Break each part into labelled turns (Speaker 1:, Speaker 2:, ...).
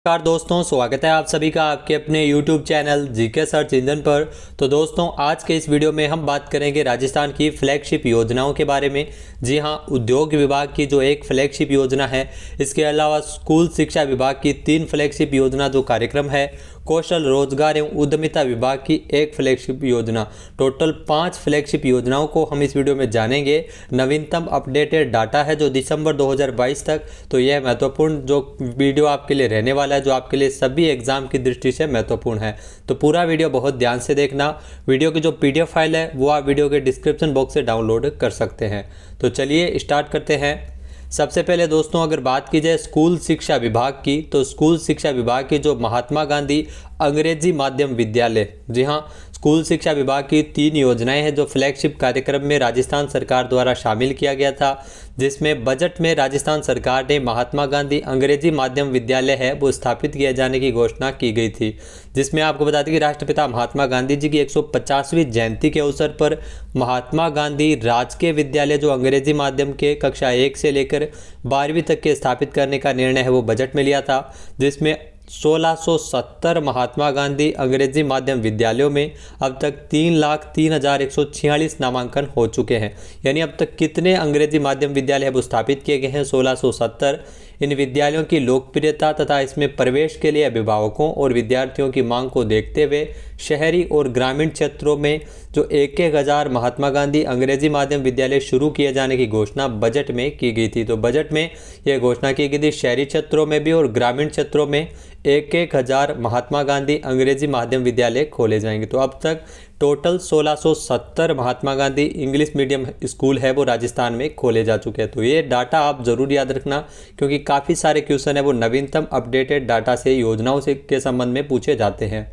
Speaker 1: नमस्कार दोस्तों, स्वागत है आप सभी का आपके अपने YouTube channel GK search engine पर। तो दोस्तों, आज के इस वीडियो में हम बात करेंगे राजस्थान की फ्लैगशिप योजनाओं के बारे में। जी हां, उद्योग विभाग की जो एक फ्लैगशिप योजना है, इसके अलावा स्कूल शिक्षा विभाग की 3 फ्लैगशिप योजना जो कार्यक्रम है, कौशल रोजगार एवं उद्यमिता विभाग की एक फ्लैगशिप योजना, टोटल 5 फ्लैगशिप योजनाओं को हम इस वीडियो में जानेंगे। नवीनतम अपडेटेड डाटा है जो दिसंबर 2022 तक, तो यह महत्वपूर्ण जो वीडियो आपके लिए रहने वाला है, जो आपके लिए सभी एग्जाम की दृष्टि से महत्वपूर्ण है। तो पूरा वीडियो बहुत ध्यान से देखना। वीडियो की जो PDF फाइल है वो आप वीडियो के डिस्क्रिप्शन बॉक्स से डाउनलोड कर सकते हैं। तो चलिए स्टार्ट करते हैं। सबसे पहले दोस्तों, अगर बात की जाए स्कूल शिक्षा विभाग की, तो स्कूल शिक्षा विभाग की जो महात्मा गांधी अंग्रेजी माध्यम विद्यालय, जी हाँ, स्कूल शिक्षा विभाग की 3 योजनाएं हैं जो फ्लैगशिप कार्यक्रम में राजस्थान सरकार द्वारा शामिल किया गया था, जिसमें बजट में राजस्थान सरकार ने महात्मा गांधी अंग्रेजी माध्यम विद्यालय है वो स्थापित किए जाने की घोषणा की गई थी। जिसमें आपको बता दें कि राष्ट्रपिता महात्मा गांधी जी की 150वीं जयंती के अवसर पर महात्मा गांधी राजकीय विद्यालय जो अंग्रेजी माध्यम के कक्षा 1 से लेकर 12वीं तक के स्थापित करने का निर्णय है वो बजट में लिया था, जिसमें 1670 महात्मा गांधी अंग्रेजी माध्यम विद्यालयों में अब तक 3,03,146 नामांकन हो चुके हैं। यानी अब तक कितने अंग्रेजी माध्यम विद्यालय वो स्थापित किए गए हैं? 1670। इन विद्यालयों की लोकप्रियता तथा इसमें प्रवेश के लिए अभिभावकों और विद्यार्थियों की मांग को देखते हुए शहरी और ग्रामीण क्षेत्रों में जो 1,000 महात्मा गांधी अंग्रेजी माध्यम विद्यालय शुरू किए जाने की घोषणा बजट में की गई थी। तो बजट में यह घोषणा की गई थी शहरी क्षेत्रों में भी और ग्रामीण क्षेत्रों में 1,000 महात्मा गांधी अंग्रेजी माध्यम विद्यालय खोले जाएंगे। तो अब तक total 1670 Mahatma Gandhi English medium school है वो राजस्थान में खोले जा चुके हैं। तो ये डाटा आप ज़रूर याद रखना, क्योंकि काफ़ी सारे क्वेश्चन है वो नवीनतम अपडेटेड डाटा से योजनाओं से के संबंध में पूछे जाते हैं।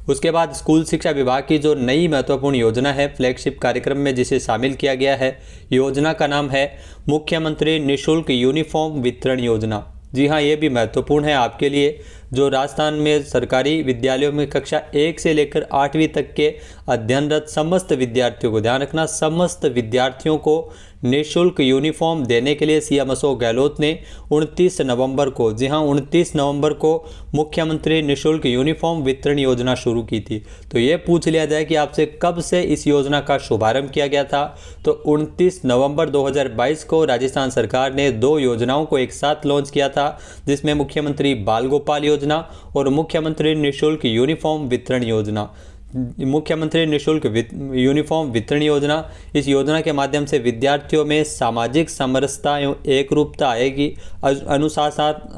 Speaker 1: उसके बाद स्कूल शिक्षा विभाग की जो नई महत्वपूर्ण योजना है फ्लैगशिप कार्यक्रम में जिसे शामिल किया गया है, योजना का नाम है मुख्यमंत्री निःशुल्क यूनिफॉर्म वितरण योजना। जी हाँ, ये भी महत्वपूर्ण है आपके लिए। जो राजस्थान में सरकारी विद्यालयों में कक्षा 1 से लेकर 8वीं तक के अध्ययनरत समस्त विद्यार्थियों को, ध्यान रखना, समस्त विद्यार्थियों को निःशुल्क यूनिफॉर्म देने के लिए CM अशोक गहलोत ने 29 नवंबर को, जी हाँ 29 नवंबर को मुख्यमंत्री निःशुल्क यूनिफॉर्म वितरण योजना शुरू की थी। तो ये पूछ लिया जाए कि आपसे कब से इस योजना का शुभारंभ किया गया था, तो 29 नवंबर 2022 को राजस्थान सरकार ने 2 योजनाओं को एक साथ लॉन्च किया था, जिसमें मुख्यमंत्री बाल गोपाल योजना और मुख्यमंत्री निःशुल्क यूनिफॉर्म वितरण योजना। मुख्यमंत्री निःशुल्क यूनिफॉर्म वितरण योजना, इस योजना के माध्यम से विद्यार्थियों में सामाजिक समरसता एवं एकरूपता आएगी।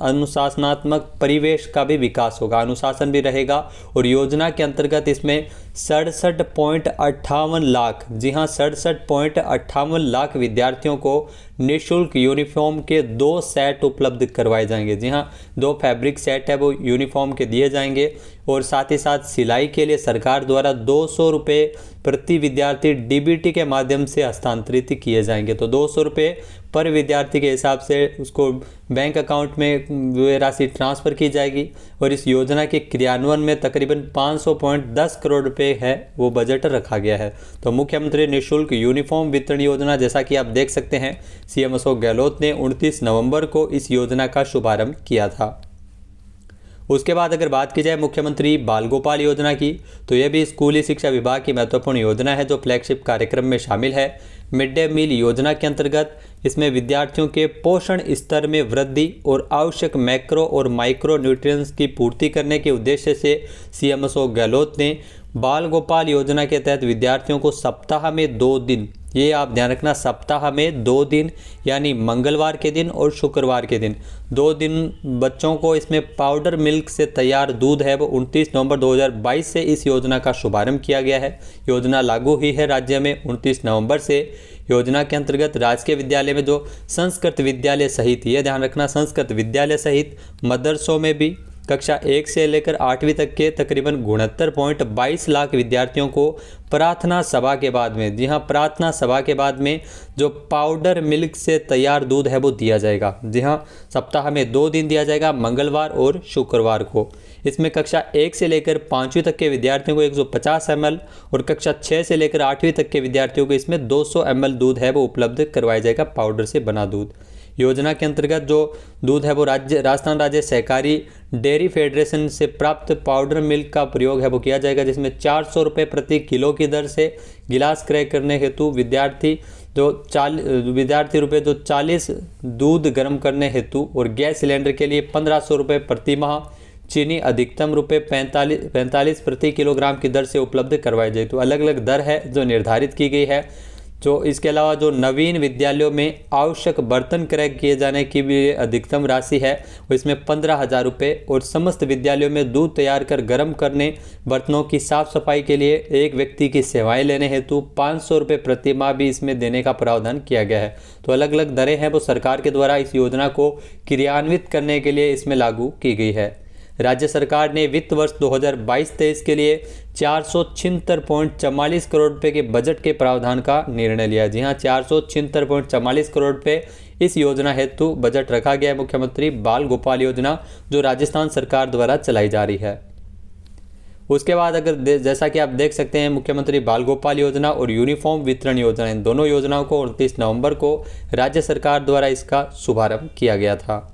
Speaker 1: अनुशासनात्मक परिवेश का भी विकास होगा, अनुशासन भी रहेगा। और योजना के अंतर्गत इसमें 67.58 लाख, जी हाँ 67.58 लाख विद्यार्थियों को निःशुल्क यूनिफॉर्म के 2 सेट उपलब्ध करवाए जाएंगे। जी हाँ, 2 फैब्रिक सेट है वो यूनिफॉर्म के दिए जाएंगे। और साथ ही साथ सिलाई के लिए सरकार द्वारा 200 रुपये प्रति विद्यार्थी DBT के माध्यम से हस्तांतरित किए जाएंगे। तो 200 रुपये पर विद्यार्थी के हिसाब से उसको बैंक अकाउंट में वो राशि ट्रांसफ़र की जाएगी। और इस योजना के क्रियान्वयन में तकरीबन 500.10 करोड़ रुपये है वो बजट रखा गया है। तो मुख्यमंत्री निःशुल्क यूनिफॉर्म वितरण योजना, जैसा कि आप देख सकते हैं, CM अशोक गहलोत ने 29 नवंबर को इस योजना का शुभारंभ किया था। उसके बाद अगर बात की जाए मुख्यमंत्री बाल गोपाल योजना की, तो यह भी स्कूली शिक्षा विभाग की महत्वपूर्ण योजना है जो फ्लैगशिप कार्यक्रम में शामिल है। मिड डे मील योजना के अंतर्गत इसमें विद्यार्थियों के पोषण स्तर में वृद्धि और आवश्यक मैक्रो और माइक्रो न्यूट्रिएंट्स की पूर्ति करने के उद्देश्य से CM अशोक गहलोत ने बाल गोपाल योजना के तहत विद्यार्थियों को सप्ताह में 2 दिन, ये आप ध्यान रखना, सप्ताह में 2 दिन यानी मंगलवार के दिन और शुक्रवार के दिन 2 दिन बच्चों को इसमें पाउडर मिल्क से तैयार दूध है वो 29 नवंबर 2022 से इस योजना का शुभारंभ किया गया है। योजना लागू हुई है राज्य में 29 नवंबर से। योजना के अंतर्गत राजकीय विद्यालय में जो संस्कृत विद्यालय सहित, ये ध्यान रखना, संस्कृत विद्यालय सहित मदरसों में भी कक्षा 1 से लेकर 8वीं तक के तकरीबन 69.22 लाख विद्यार्थियों को प्रार्थना सभा के बाद में, जी हाँ प्रार्थना सभा के बाद में जो पाउडर मिल्क से तैयार दूध है वो दिया जाएगा। जी हाँ, सप्ताह में 2 दिन दिया जाएगा, मंगलवार और शुक्रवार को। इसमें कक्षा 1 से लेकर 5वीं तक के विद्यार्थियों को 150 ml और कक्षा 6 से लेकर 8वीं तक के विद्यार्थियों को इसमें 200 ml दूध है वो उपलब्ध करवाया जाएगा, पाउडर से बना दूध। योजना के अंतर्गत जो दूध है वो राजस्थान राज्य सहकारी डेयरी फेडरेशन से प्राप्त पाउडर मिल्क का प्रयोग है वो किया जाएगा, जिसमें 400 रुपये प्रति किलो की दर से गिलास क्रय करने हेतु विद्यार्थी रुपये जो 40 दूध गर्म करने हेतु और गैस सिलेंडर के लिए 1500 रुपये प्रति माह चीनी अधिकतम रुपये 45 प्रति किलोग्राम की दर से उपलब्ध करवाई जाए। तो अलग अलग दर है जो निर्धारित की गई है। जो इसके अलावा जो नवीन विद्यालयों में आवश्यक बर्तन क्रय किए जाने की भी अधिकतम राशि है वो इसमें 15,000 रुपये, और समस्त विद्यालयों में दूध तैयार कर गर्म करने बर्तनों की साफ सफाई के लिए एक व्यक्ति की सेवाएं लेने हेतु 500 रुपये प्रति माह भी इसमें देने का प्रावधान किया गया है। तो अलग अलग दरें हैं वो सरकार के द्वारा इस योजना को क्रियान्वित करने के लिए इसमें लागू की गई है। राज्य सरकार ने वित्त वर्ष 2022-23 के लिए 476.44 करोड़ रुपए के बजट के प्रावधान का निर्णय लिया। जी हां, 476.44 करोड़ रुपए इस योजना हेतु बजट रखा गया है। मुख्यमंत्री बाल गोपाल योजना जो राजस्थान सरकार द्वारा चलाई जा रही है। उसके बाद अगर जैसा कि आप देख सकते हैं, मुख्यमंत्री बाल गोपाल योजना और यूनिफॉर्म वितरण योजना, इन दोनों योजनाओं को 29 नवंबर को राज्य सरकार द्वारा इसका शुभारंभ किया गया था।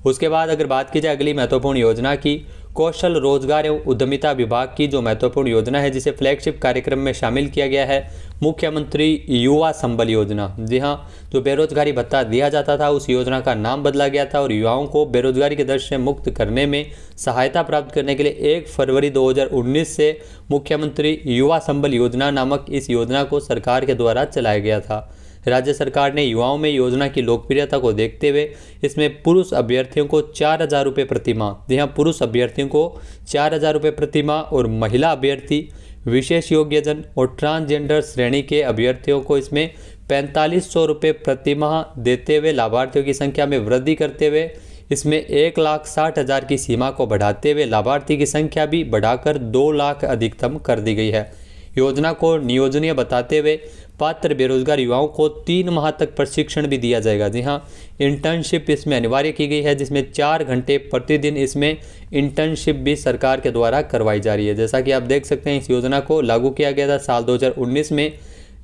Speaker 1: उसके बाद अगर बात की जाए अगली महत्वपूर्ण योजना की, कौशल रोजगार एवं उद्यमिता विभाग की जो महत्वपूर्ण योजना है जिसे फ्लैगशिप कार्यक्रम में शामिल किया गया है, मुख्यमंत्री युवा संबल योजना। जी हां, जो बेरोजगारी भत्ता दिया जाता था उस योजना का नाम बदला गया था और युवाओं को बेरोजगारी के दर से मुक्त करने में सहायता प्राप्त करने के लिए 1 फरवरी 2019 से मुख्यमंत्री युवा संबल योजना नामक इस योजना को सरकार के द्वारा चलाया गया था। राज्य सरकार ने युवाओं में योजना की लोकप्रियता को देखते हुए इसमें पुरुष अभ्यर्थियों को 4,000 रुपये प्रति माह, जी हाँ, पुरुष अभ्यर्थियों को 4,000 रुपये प्रति माह और महिला अभ्यर्थी, विशेष योग्यजन और ट्रांसजेंडर श्रेणी के अभ्यर्थियों को इसमें 4500 रुपये प्रति माह देते हुए लाभार्थियों की संख्या में वृद्धि करते हुए इसमें 1,60,000 की सीमा को बढ़ाते हुए लाभार्थी की संख्या भी बढ़ाकर 2 लाख अधिकतम कर दी गई है। योजना को नियोजनीय बताते हुए पात्र बेरोजगार युवाओं को 3 माह तक प्रशिक्षण भी दिया जाएगा। जी हाँ, इंटर्नशिप इसमें अनिवार्य की गई है, जिसमें 4 घंटे प्रतिदिन इसमें इंटर्नशिप भी सरकार के द्वारा करवाई जा रही है। जैसा कि आप देख सकते हैं, इस योजना को लागू किया गया था साल 2019 में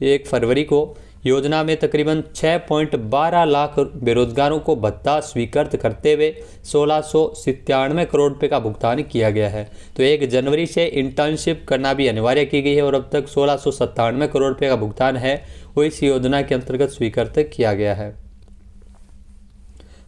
Speaker 1: 1 फरवरी को। योजना में तकरीबन 6.12 लाख बेरोजगारों को भत्ता स्वीकृत करते हुए 1697 करोड़ रुपये का भुगतान किया गया है। तो 1 जनवरी से इंटर्नशिप करना भी अनिवार्य की गई है और अब तक 1697 करोड़ रुपये का भुगतान है वो इस योजना के अंतर्गत स्वीकृत किया गया है।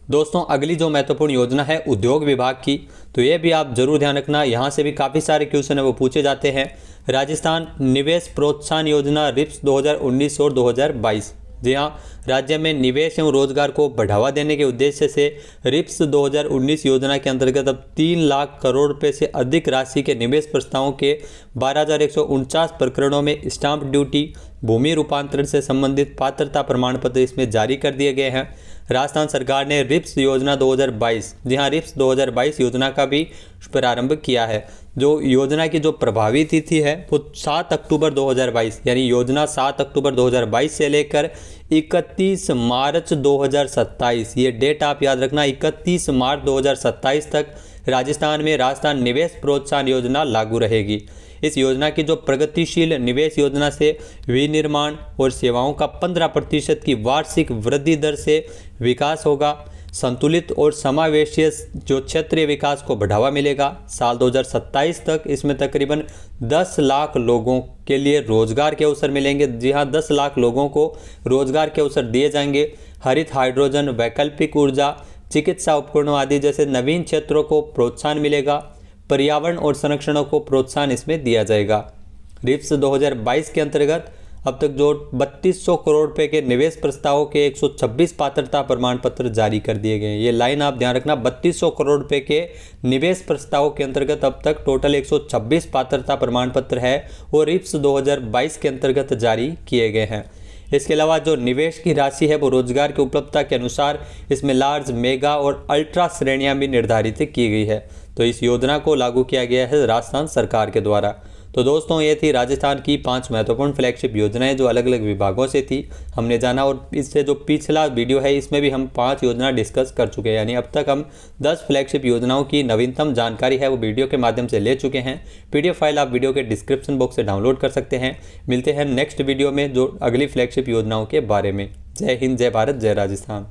Speaker 1: दोस्तों, अगली जो महत्वपूर्ण योजना है उद्योग विभाग की, तो ये भी आप जरूर ध्यान रखना, यहाँ से भी काफ़ी सारे क्वेश्चन है वो पूछे जाते हैं। राजस्थान निवेश प्रोत्साहन योजना रिप्स 2019 और 2022। जी हाँ, राज्य में निवेश एवं रोजगार को बढ़ावा देने के उद्देश्य से रिप्स 2019 योजना के अंतर्गत अब 3 लाख करोड़ रुपए से अधिक राशि के निवेश प्रस्तावों के 12,149 प्रकरणों में स्टाम्प ड्यूटी, भूमि रूपांतरण से संबंधित पात्रता प्रमाण पत्र इसमें जारी कर दिए गए हैं। राजस्थान सरकार ने रिप्स योजना 2022, जी हाँ, रिप्स 2022 योजना का भी प्रारंभ किया है। जो योजना की जो प्रभावी तिथि है वो 7 अक्टूबर 2022, यानी योजना 7 अक्टूबर 2022 से लेकर 31 मार्च 2027, ये डेट आप याद रखना, 31 मार्च 2027 तक राजस्थान में राजस्थान निवेश प्रोत्साहन योजना लागू रहेगी। इस योजना की जो प्रगतिशील निवेश योजना से विनिर्माण और सेवाओं का 15% की वार्षिक वृद्धि दर से विकास होगा। संतुलित और समावेशी जो क्षेत्रीय विकास को बढ़ावा मिलेगा। साल 2027 तक इसमें तकरीबन 10 लाख लोगों के लिए रोजगार के अवसर मिलेंगे। जी हाँ, 10 लाख लोगों को रोजगार के अवसर दिए जाएंगे। हरित हाइड्रोजन, वैकल्पिक ऊर्जा, चिकित्सा उपकरणों आदि जैसे नवीन क्षेत्रों को प्रोत्साहन मिलेगा। पर्यावरण और संरक्षण को प्रोत्साहन इसमें दिया जाएगा। रिप्स 2022 के अंतर्गत अब तक जो 3200 करोड़ रुपए के निवेश प्रस्तावों के 126 पात्रता प्रमाण पत्र जारी कर दिए गए हैं। ये लाइन आप ध्यान रखना, 3200 करोड़ रुपए के निवेश प्रस्तावों के अंतर्गत अब तक टोटल 126 पात्रता प्रमाण पत्र है वो रिप्स 2022 के अंतर्गत जारी किए गए हैं। इसके अलावा जो निवेश की राशि है वो रोजगार की उपलब्धता के अनुसार इसमें लार्ज, मेगा और अल्ट्रा श्रेणियां भी निर्धारित की गई है। तो इस योजना को लागू किया गया है राजस्थान सरकार के द्वारा। तो दोस्तों, ये थी राजस्थान की 5 महत्वपूर्ण फ्लैगशिप योजनाएं जो अलग अलग विभागों से थी, हमने जाना। और इससे जो पिछला वीडियो है इसमें भी हम 5 योजना डिस्कस कर चुके हैं, यानी अब तक हम 10 फ्लैगशिप योजनाओं की नवीनतम जानकारी है वो वीडियो के माध्यम से ले चुके हैं। PDF फाइल आप वीडियो के डिस्क्रिप्शन बॉक्स से डाउनलोड कर सकते हैं। मिलते हैं नेक्स्ट वीडियो में जो अगली फ्लैगशिप योजनाओं के बारे में। जय हिंद, जय भारत, जय राजस्थान।